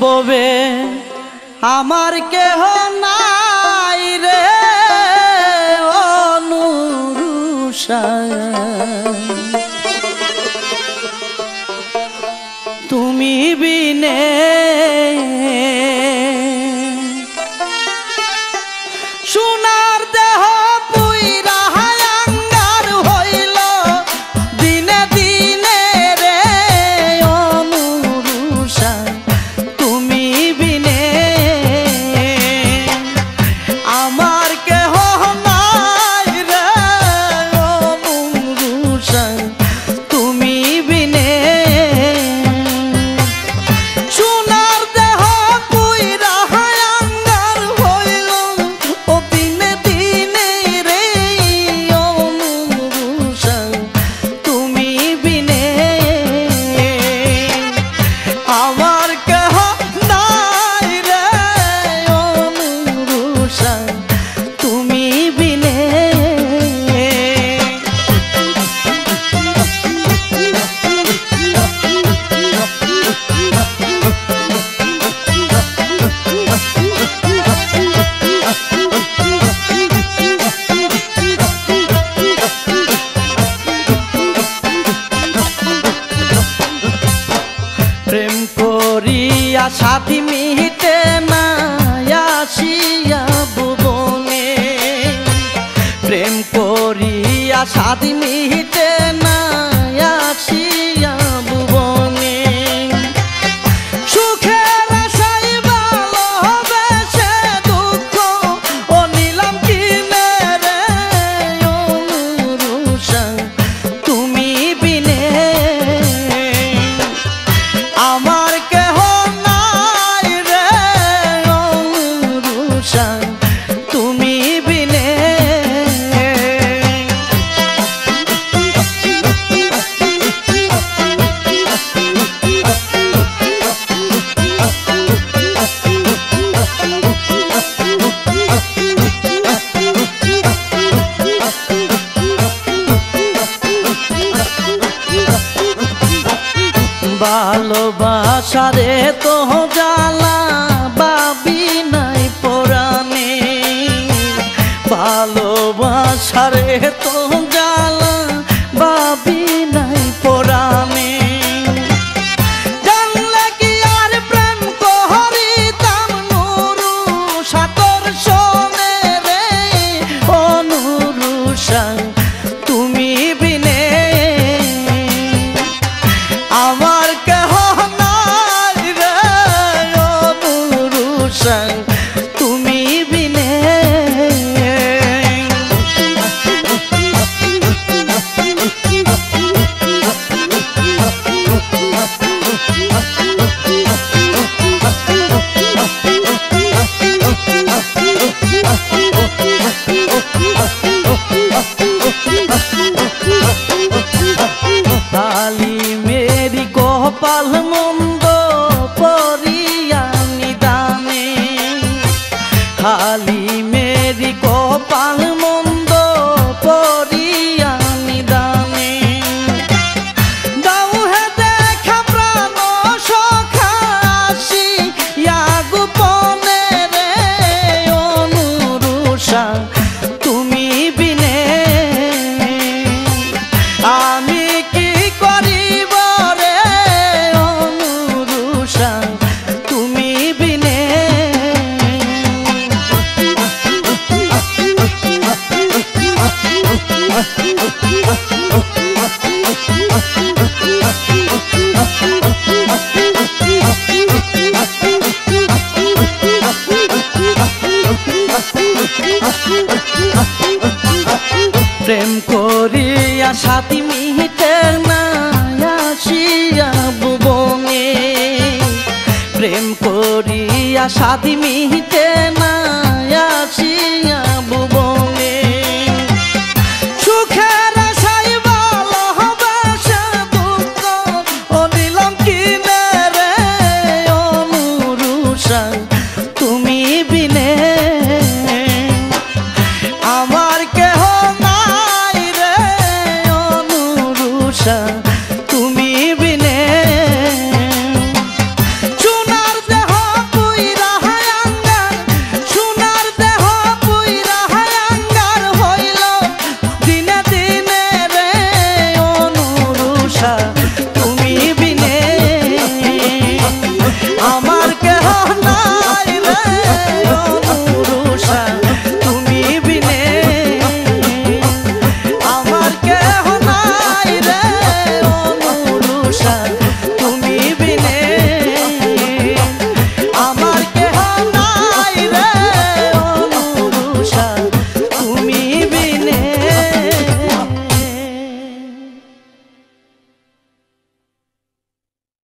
ববে আমার কেহ নাই রে অনুরুষা, তুমি বিনে সোনার দেহ পুইরা হাঙ্গার হইল দিনে দিনে রে অনুরুষা, তুমি বিনে আমার কেহ নাই রে অনুরুষা, তুমি বিনে সোনার দেহ পুইরা হাঙ্গার হইল ও দিনে দিনে রে অনুরুষা, তুমি বিনে আমার কেহ নাই রে অনুরুষা, তুমি বিনে প্রেম করিয়া সাথী মিহিতে না আসিয়া ভুবনে, প্রেম করিয়া সাথী মিহিতে না আসিয়া ভুবনে, সুখের আশায় ভালোবেসে দুঃখ ও নিলাম কিনে রে অনুরুষা, তুমি বিনে আমার কেহ নাই রে অনুরুষা, তুমি বিনে ভালোবাসারে তো জ্বালা বাবি নাই পরাণে, ভালোবাসারে তো জ্বালা বাবি নাই পরাণে, জানলে কি আর প্রেম করিতাম নুরুষা তোর শোনে রে অনুরুষা, তুমি বিনে আমার কেহ নাই রে অনুরুষা, তুমি বিনে খালি মেরি কপাল মন্দ পরিয়া নিদানে, খালি মেরি কপাল মন্দ পরিয়া নিদানে, দাও হে দেখা প্রাণ সখা আসিয়া গোপনে রে অনুরুষা, তুমি বিনে আমি কি করিব রে অনুরুষা, তুমি বিনে প্রেম করিয়া সাথী মিহিতে না আসিয়া ভুবনে, প্রেম করিয়া সাথী মিহিতে